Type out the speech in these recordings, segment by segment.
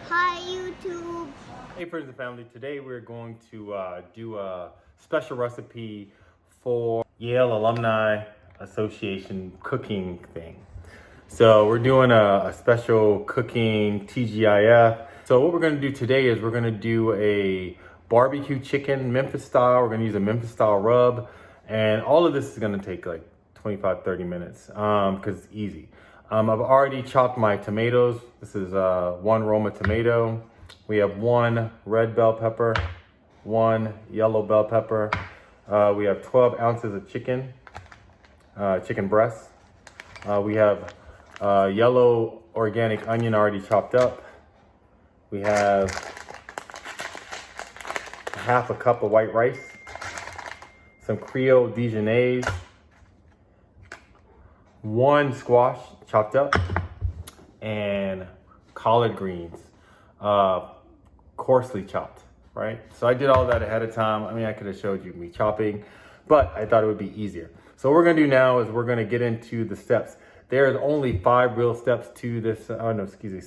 Hi YouTube. Hey friends and family, today we're going to do a special recipe for Yale Alumni Association cooking thing. So we're doing a special cooking TGIF. So what we're going to do today is we're going to do a barbecue chicken, Memphis style. We're going to use a Memphis style rub, and all of this is going to take like 25-30 minutes because it's easy. I've already chopped my tomatoes. This is one Roma tomato. We have one red bell pepper, one yellow bell pepper. We have 12 ounces of chicken, chicken breast. We have yellow organic onion already chopped up. We have half a cup of white rice, some Creole Dijonnaise, one squash chopped up, and collard greens, coarsely chopped, right? So I did all that ahead of time. I mean, I could have showed you me chopping, but I thought it would be easier. So what we're gonna do now is we're gonna get into the steps. There's only 5 real steps to this,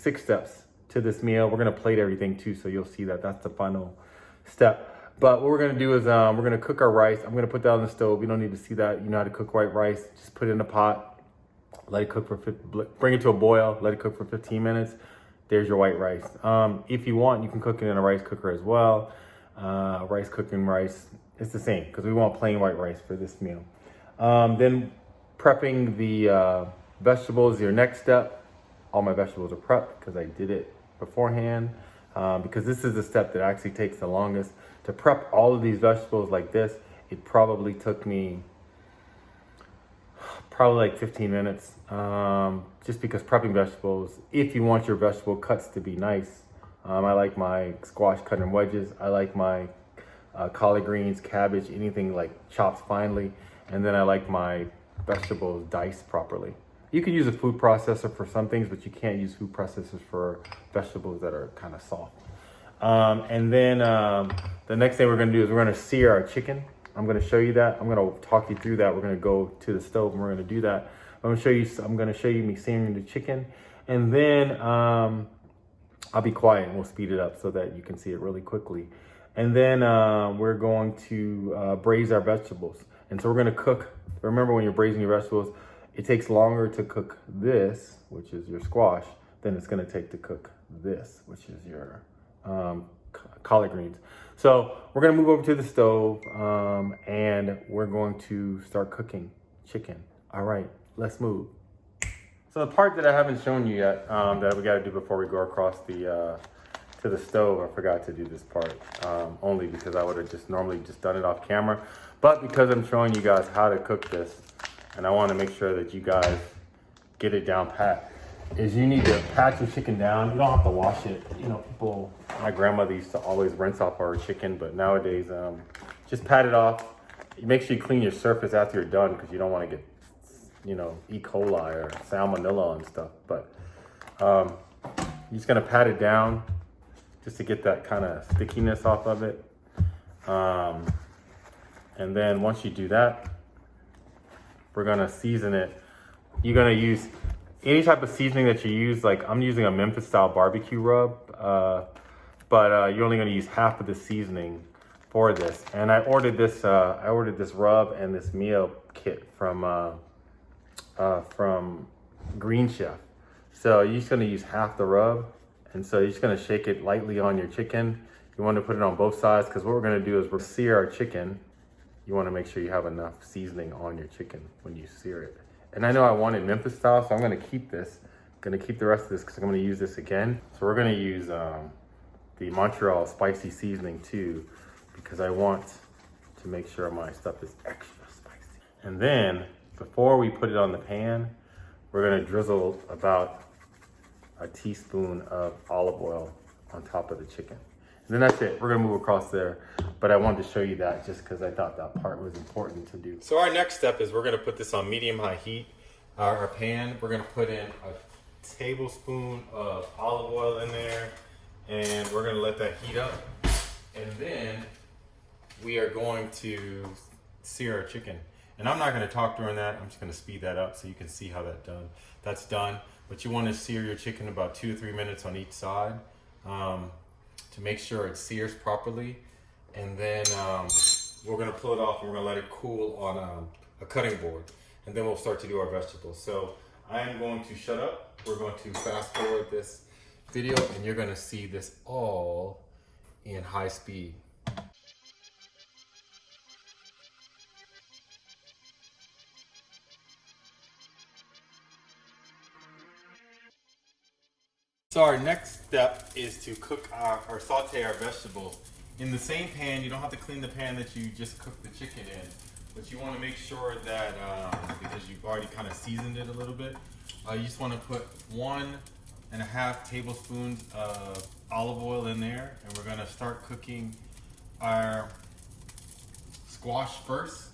6 steps to this meal. We're gonna plate everything too, so you'll see that that's the final step. But what we're gonna do is we're gonna cook our rice. I'm gonna put that on the stove. You don't need to see that. You know how to cook white rice. Just put it in a pot, let it cook for, bring it to a boil, let it cook for 15 minutes. There's your white rice. If you want, you can cook it in a rice cooker as well. Rice cooking rice, it's the same because we want plain white rice for this meal. Then prepping the vegetables, your next step. All my vegetables are prepped because I did it beforehand. Because this is the step that actually takes the longest. To prep all of these vegetables like this, it probably took me like 15 minutes. Just because prepping vegetables, if you want your vegetable cuts to be nice, I like my squash cut in wedges. I like my collard greens, cabbage, anything like chopped finely. And then I like my vegetables diced properly. You could use a food processor for some things, but you can't use food processors for vegetables that are kind of soft. And then the next thing we're gonna do is we're gonna sear our chicken. I'm gonna show you that. I'm gonna talk you through that. We're gonna go to the stove and we're gonna do that. I'm gonna show you me searing the chicken. And then I'll be quiet and we'll speed it up so that you can see it really quickly. And then we're going to braise our vegetables. And so we're gonna cook, remember when you're braising your vegetables, it takes longer to cook this, which is your squash, than it's gonna take to cook this, which is your collard greens. So we're gonna move over to the stove and we're going to start cooking chicken. All right, let's move. So the part that I haven't shown you yet that we gotta do before we go across the to the stove, I forgot to do this part, only because I would have just normally just done it off camera. But because I'm showing you guys how to cook this, and I wanna make sure that you guys get it down pat, is you need to pat your chicken down. You don't have to wash it. You know, people, my grandmother used to always rinse off our chicken, but nowadays, just pat it off. You make sure you clean your surface after you're done because you don't want to get, you know, E. coli or salmonella and stuff. But you're just gonna pat it down just to get that kind of stickiness off of it. And then once you do that, we're gonna season it. You're gonna use any type of seasoning that you use. Like I'm using a Memphis style barbecue rub, but you're only gonna use half of the seasoning for this. And I ordered this rub and this meal kit from Green Chef. So you're just gonna use half the rub. And so you're just gonna shake it lightly on your chicken. You wanna put it on both sides because what we're gonna do is we're sear our chicken. You wanna make sure you have enough seasoning on your chicken when you sear it. And I know I wanted Memphis style, so I'm gonna keep this. I'm gonna keep the rest of this because I'm gonna use this again. So we're gonna use the Montreal spicy seasoning too, because I want to make sure my stuff is extra spicy. And then before we put it on the pan, we're gonna drizzle about a teaspoon of olive oil on top of the chicken. And then that's it. We're gonna move across there. But I wanted to show you that just because I thought that part was important to do. So our next step is we're gonna put this on medium-high heat. Our pan, we're gonna put in a tablespoon of olive oil in there, and we're gonna let that heat up. And then we are going to sear our chicken. And I'm not gonna talk during that. I'm just gonna speed that up so you can see how that's done. But you wanna sear your chicken about 2 to 3 minutes on each side. to make sure it sears properly. And then we're gonna pull it off and we're gonna let it cool on a cutting board. And then we'll start to do our vegetables. So I am going to shut up. We're going to fast forward this video and you're gonna see this all in high speed. So our next step is to cook or saute our vegetables. In the same pan, you don't have to clean the pan that you just cooked the chicken in, but you want to make sure that, because you've already kind of seasoned it a little bit, you just want to put 1.5 tablespoons of olive oil in there, and we're going to start cooking our squash first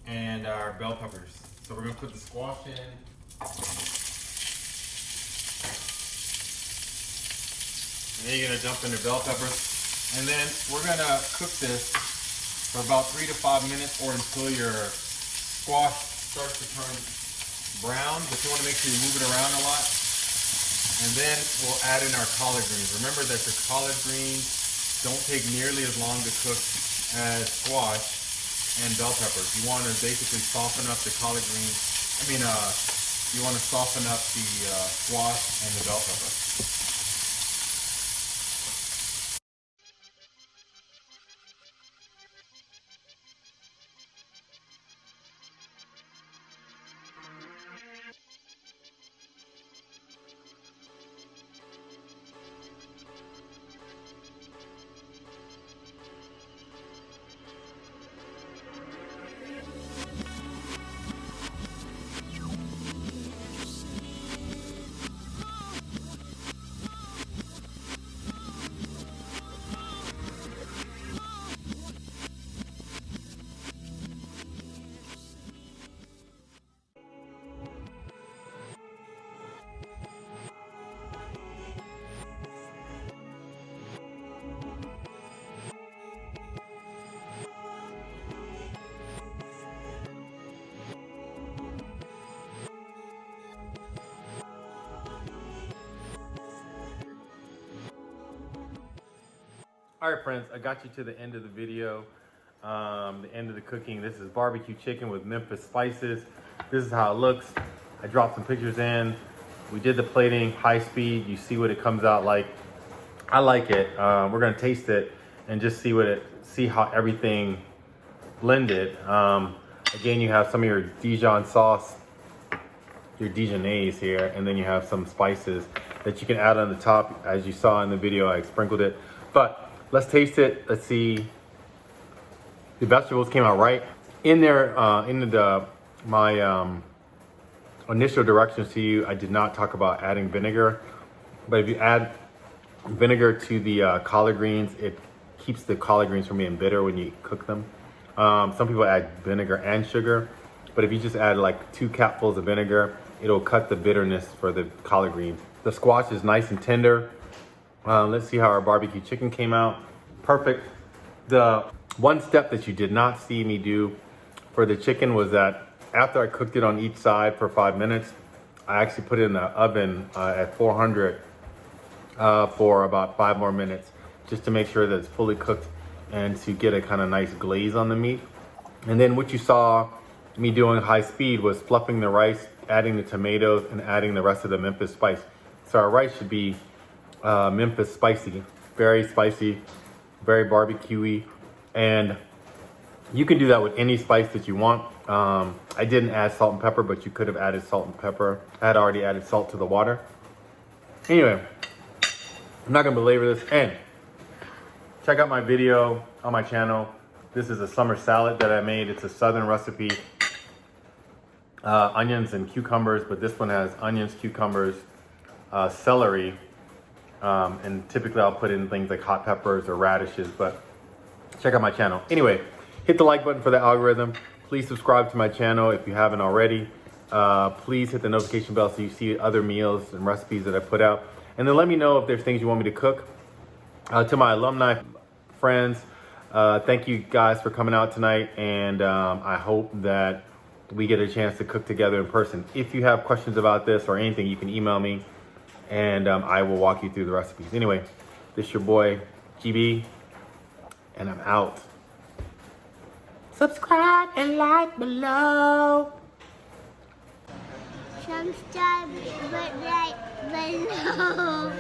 and our bell peppers. So we're going to put the squash in. And then you're gonna dump in the bell peppers. And then we're gonna cook this for about 3 to 5 minutes or until your squash starts to turn brown, but you wanna make sure you move it around a lot. And then we'll add in our collard greens. Remember that your collard greens don't take nearly as long to cook as squash and bell peppers. You wanna basically soften up the collard greens. You wanna soften up the squash and the bell pepper. All right, friends, I got you to the end of the video, the end of the cooking. This is barbecue chicken with Memphis spices. This is how it looks. I dropped some pictures in. We did the plating, high speed. You see what it comes out like. I like it. We're gonna taste it and just see how everything blended. Again, you have some of your Dijon sauce, your Dijonnaise here, and then you have some spices that you can add on the top. As you saw in the video, I sprinkled it. But let's taste it. Let's see. The vegetables came out right. In there, my initial directions to you, I did not talk about adding vinegar. But if you add vinegar to the collard greens, it keeps the collard greens from being bitter when you cook them. Some people add vinegar and sugar, but if you just add like 2 capfuls of vinegar, it'll cut the bitterness for the collard greens. The squash is nice and tender. Let's see how our barbecue chicken came out. Perfect. The one step that you did not see me do for the chicken was that after I cooked it on each side for 5 minutes, I actually put it in the oven at 400 for about 5 more minutes, just to make sure that it's fully cooked and to get a kind of nice glaze on the meat. And then what you saw me doing high speed was fluffing the rice, adding the tomatoes, and adding the rest of the Memphis spice. So our rice should be Memphis spicy, very barbecuey, and you can do that with any spice that you want. I didn't add salt and pepper, but you could have added salt and pepper. I had already added salt to the water. Anyway, I'm not gonna belabor this, and check out my video on my channel. This is a summer salad that I made. It's a southern recipe. Onions and cucumbers, but this one has onions, cucumbers, celery, and typically I'll put in things like hot peppers or radishes, but check out my channel. Anyway, hit the like button for the algorithm. Please subscribe to my channel if you haven't already. Please hit the notification bell so you see other meals and recipes that I put out. And then let me know if there's things you want me to cook. To my alumni friends, thank you guys for coming out tonight, and I hope that we get a chance to cook together in person. If you have questions about this or anything, you can email me, and I will walk you through the recipes. Anyway, this is your boy, GB, and I'm out. Subscribe and like below. Subscribe, but like below.